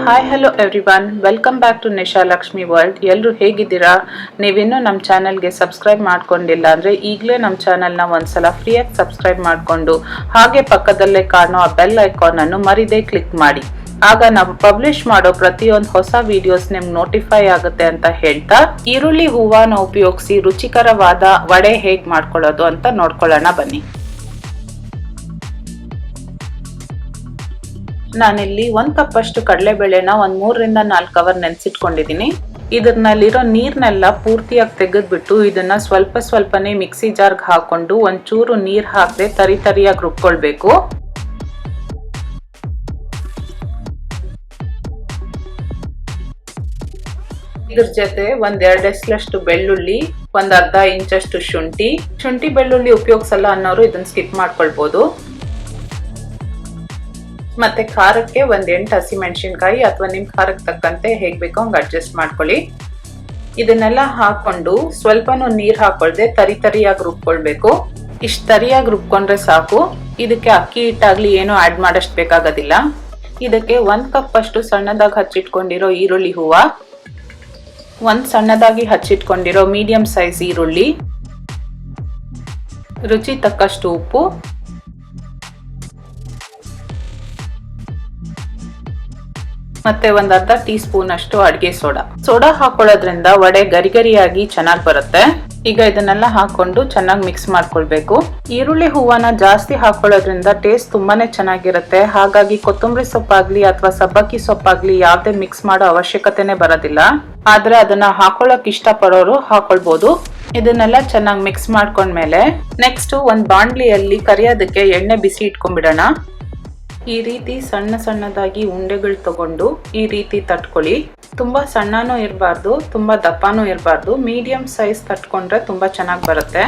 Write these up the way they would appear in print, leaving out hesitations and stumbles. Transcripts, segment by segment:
Hi hello everyone, welcome back to NishaLakshmiWorld. ಎಲ್ಲರೂ ಹೇಗಿದ್ದೀರಾ? ನೀವಿನ್ನೂ ನಮ್ಮ ಚಾನಲ್ಗೆ ಸಬ್ಸ್ಕ್ರೈಬ್ ಮಾಡ್ಕೊಂಡಿಲ್ಲ ಅಂದರೆ ಈಗಲೇ ನಮ್ಮ ಚಾನಲ್ನ ಒಂದ್ಸಲ ಫ್ರೀಯಾಗಿ ಸಬ್ಸ್ಕ್ರೈಬ್ ಮಾಡಿಕೊಂಡು ಹಾಗೆ ಪಕ್ಕದಲ್ಲೇ ಕಾಣೋ ಆ ಬೆಲ್ ಐಕಾನನ್ನು ಮರಿದೇ ಕ್ಲಿಕ್ ಮಾಡಿ. ಆಗ ನಾವು ಪಬ್ಲಿಷ್ ಮಾಡೋ ಪ್ರತಿಯೊಂದು ಹೊಸ ವಿಡಿಯೋಸ್ ನಿಮ್ಗೆ ನೋಟಿಫೈ ಆಗುತ್ತೆ ಅಂತ ಹೇಳ್ತಾ, ಈರುಳ್ಳಿ ಹೂವನ ಉಪಯೋಗಿಸಿ ರುಚಿಕರವಾದ ವಡೆ ಹೇಗೆ ಮಾಡ್ಕೊಳ್ಳೋದು ಅಂತ ನೋಡ್ಕೊಳ್ಳೋಣ ಬನ್ನಿ. ನಾನಿಲ್ಲಿ 1 ಕಪ್ ಅಷ್ಟು ಕಡಲೆಬೇಳೆನ 3 ರಿಂದ 4 ಅವರ್ ನೆನೆಸಿಟ್ಕೊಂಡಿದ್ದೀನಿ. ಇದನ್ನಲ್ಲಿರೋ ನೀರ್ನೆಲ್ಲ ಪೂರ್ತಿಯಾಗಿ ತೆಗೆದ್ಬಿಟ್ಟು ಇದನ್ನ ಸ್ವಲ್ಪನೇ ಮಿಕ್ಸಿ ಜಾರ್ಗೆ ಹಾಕೊಂಡು ಒಂಚೂರು ನೀರ್ ಹಾಕದೆ ತರಿಯಾಗಿ ರುಬ್ಕೊಳ್ಬೇಕು. ಇದ್ರ ಜೊತೆ 1-2 ಎಸ್ಲಷ್ಟು ಬೆಳ್ಳುಳ್ಳಿ, 1/2 ಇಂಚಷ್ಟು ಶುಂಠಿ ಬೆಳ್ಳುಳ್ಳಿ ಉಪಯೋಗಿಸಲ್ಲ ಅನ್ನೋರು ಇದನ್ನ ಸ್ಕಿಪ್ ಮಾಡ್ಕೊಳ್ಬಹುದು. ಮತ್ತೆ ಖಾರಕ್ಕೆ 8 ಹಸಿಮೆಣಸಿನಕಾಯಿ ಅಥವಾ ನಿಮ್ ಖಾರಕ್ಕೆ ತಕ್ಕಂತೆ ಹೇಗ್ ಬೇಕೋ ಹಂಗ ಅಡ್ಜಸ್ಟ್ ಮಾಡ್ಕೊಳ್ಳಿ. ಇದನ್ನೆಲ್ಲ ಹಾಕೊಂಡು ಸ್ವಲ್ಪನೂ ನೀರ್ ಹಾಕೊಳ್ದೆ ತರಿಯಾಗಿ ರುಬ್ಕೊಳ್ಬೇಕು. ಇಷ್ಟ ತರಿಯಾಗಿ ರುಬ್ಕೊಂಡ್ರೆ ಸಾಕು. ಇದಕ್ಕೆ ಅಕ್ಕಿ ಹಿಟ್ಟಾಗ್ಲಿ ಏನೋ ಆಡ್ ಮಾಡಷ್ಟು ಬೇಕಾಗೋದಿಲ್ಲ. ಇದಕ್ಕೆ 1 ಕಪ್ ಅಷ್ಟು ಸಣ್ಣದಾಗಿ ಹಚ್ಚಿಟ್ಕೊಂಡಿರೋ ಈರುಳ್ಳಿ ಹೂವ, 1 ಸಣ್ಣದಾಗಿ ಹಚ್ಚಿಟ್ಕೊಂಡಿರೋ ಮೀಡಿಯಂ ಸೈಜ್ ಈರುಳ್ಳಿ, ರುಚಿ ತಕ್ಕಷ್ಟು ಉಪ್ಪು, ಮತ್ತೆ 1/2 ಟೀ ಸ್ಪೂನ್ ಅಷ್ಟು ಅಡಿಗೆ ಸೋಡಾ ಹಾಕೊಳ್ಳೋದ್ರಿಂದ ವಡೆ ಗರಿಯಾಗಿ ಚೆನ್ನಾಗಿ ಬರುತ್ತೆ. ಈಗ ಇದನ್ನೆಲ್ಲ ಹಾಕೊಂಡು ಚೆನ್ನಾಗಿ ಮಿಕ್ಸ್ ಮಾಡ್ಕೊಳ್ಬೇಕು. ಈರುಳ್ಳಿ ಹೂವನ ಜಾಸ್ತಿ ಹಾಕೊಳ್ಳೋದ್ರಿಂದ ಟೇಸ್ಟ್ ತುಂಬಾನೇ ಚೆನ್ನಾಗಿರುತ್ತೆ. ಹಾಗಾಗಿ ಕೊತ್ತಂಬರಿ ಸೊಪ್ಪಾಗ್ಲಿ ಅಥವಾ ಸಬ್ಬಕ್ಕಿ ಸೊಪ್ಪಾಗ್ಲಿ ಯಾವ್ದೇ ಮಿಕ್ಸ್ ಮಾಡೋ ಅವಶ್ಯಕತೆನೆ ಬರೋದಿಲ್ಲ. ಆದ್ರೆ ಅದನ್ನ ಹಾಕೊಳ್ಳೋಕೆ ಇಷ್ಟ ಪಡೋರು ಹಾಕೊಳ್ಬಹುದು. ಇದನ್ನೆಲ್ಲ ಚೆನ್ನಾಗಿ ಮಿಕ್ಸ್ ಮಾಡ್ಕೊಂಡ್ಮೇಲೆ ನೆಕ್ಸ್ಟ್ ಒಂದ್ ಬಾಂಡ್ಲಿಯಲ್ಲಿ ಕರಿಯೋದಕ್ಕೆ ಎಣ್ಣೆ ಬಿಸಿ ಇಟ್ಕೊಂಡ್ಬಿಡೋಣ. ಈ ರೀತಿ ಸಣ್ಣದಾಗಿ ಉಂಡೆಗಳು ತಗೊಂಡು ಈ ರೀತಿ ತಟ್ಕೊಳ್ಳಿ. ತುಂಬಾ ಸಣ್ಣನೂ ಇರಬಾರ್ದು, ತುಂಬಾ ದಪ್ಪನೂ ಇರಬಾರ್ದು, ಮೀಡಿಯಂ ಸೈಜ್ ತಟ್ಕೊಂಡ್ರೆ ತುಂಬಾ ಚೆನ್ನಾಗಿ ಬರುತ್ತೆ.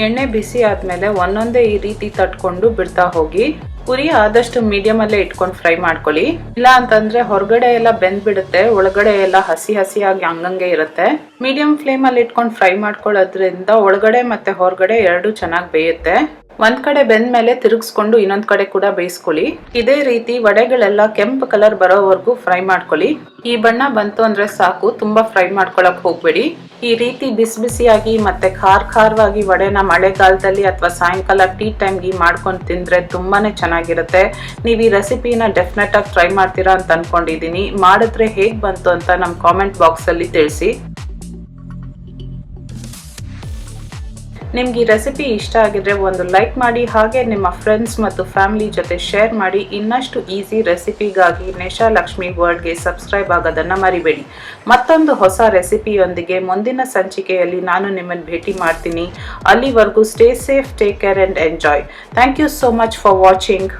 ಎಣ್ಣೆ ಬಿಸಿ ಆದ್ಮೇಲೆ ಒಂದೊಂದೇ ಈ ರೀತಿ ತಟ್ಕೊಂಡು ಬಿಡ್ತಾ ಹೋಗಿ. ಉರಿ ಆದಷ್ಟು ಮೀಡಿಯಂ ಅಲ್ಲೇ ಇಟ್ಕೊಂಡು ಫ್ರೈ ಮಾಡ್ಕೊಳ್ಳಿ. ಇಲ್ಲ ಅಂತಂದ್ರೆ ಹೊರಗಡೆ ಎಲ್ಲ ಬೆಂದ್ಬಿಡುತ್ತೆ, ಒಳಗಡೆ ಎಲ್ಲ ಹಸಿಯಾಗಿ ಹಂಗಂಗೆ ಇರುತ್ತೆ. ಮೀಡಿಯಂ ಫ್ಲೇಮ್ ಅಲ್ಲಿ ಇಟ್ಕೊಂಡು ಫ್ರೈ ಮಾಡ್ಕೊಳ್ಳೋದ್ರಿಂದ ಒಳಗಡೆ ಮತ್ತೆ ಹೊರಗಡೆ ಎರಡು ಚೆನ್ನಾಗಿ ಬೇಯುತ್ತೆ. ಒಂದ್ ಕಡೆ ಬೆಂದ್ಮೇಲೆ ತಿರುಗಿಸ್ಕೊಂಡು ಇನ್ನೊಂದ್ ಕಡೆ ಕೂಡ ಬೇಯಿಸ್ಕೊಳ್ಳಿ. ಇದೇ ರೀತಿ ವಡೆಗಳೆಲ್ಲ ಕೆಂಪು ಕಲರ್ ಬರೋವರೆಗೂ ಫ್ರೈ ಮಾಡ್ಕೊಳ್ಳಿ. ಈ ಬಣ್ಣ ಬಂತು ಅಂದ್ರೆ ಸಾಕು, ತುಂಬಾ ಫ್ರೈ ಮಾಡ್ಕೊಳಕ್ ಹೋಗ್ಬೇಡಿ. ಈ ರೀತಿ ಬಿಸಿಯಾಗಿ ಮತ್ತೆ ಖಾರವಾಗಿ ವಡೆನ ಮಳೆಗಾಲದಲ್ಲಿ ಅಥವಾ ಸಾಯಂಕಾಲ ಟೀ ಟೈಮ್ಗೆ ಮಾಡ್ಕೊಂಡು ತಿಂದ್ರೆ ತುಂಬಾನೇ ಚೆನ್ನಾಗಿರುತ್ತೆ. ನೀವು ಈ ರೆಸಿಪಿನ ಡೆಫಿನೆಟ್ ಆಗಿ ಟ್ರೈ ಮಾಡ್ತೀರಾ ಅಂತ ಅನ್ಕೊಂಡಿದೀನಿ. ಮಾಡಿದ್ರೆ ಹೇಗ್ ಬಂತು ಅಂತ ನಮ್ ಕಾಮೆಂಟ್ ಬಾಕ್ಸ್ ಅಲ್ಲಿ ತಿಳಿಸಿ. ನಿಮ್ಗೆ ಈ ರೆಸಿಪಿ ಇಷ್ಟ ಆಗಿದ್ರೆ ಒಂದು ಲೈಕ್ ಮಾಡಿ, ಹಾಗೆ ನಿಮ್ಮ ಫ್ರೆಂಡ್ಸ್ ಮತ್ತು ಫ್ಯಾಮಿಲಿ ಜೊತೆ ಶೇರ್ ಮಾಡಿ. ಇನ್ನಷ್ಟು ಈಸಿ ರೆಸಿಪಿಗಾಗಿ NishaLakshmiWorldಗೆ ಸಬ್ಸ್ಕ್ರೈಬ್ ಆಗೋದನ್ನ ಮರಿಬೇಡಿ. ಮತ್ತೊಂದು ಹೊಸ ರೆಸಿಪಿಯೊಂದಿಗೆ ಮುಂದಿನ ಸಂಚಿಕೆಯಲ್ಲಿ ನಾನು ನಿಮ್ಮನ್ನು ಭೇಟಿ ಮಾಡ್ತೀನಿ. ಅಲ್ಲಿವರೆಗೂ stay safe, take care and enjoy. Thank you so much for watching.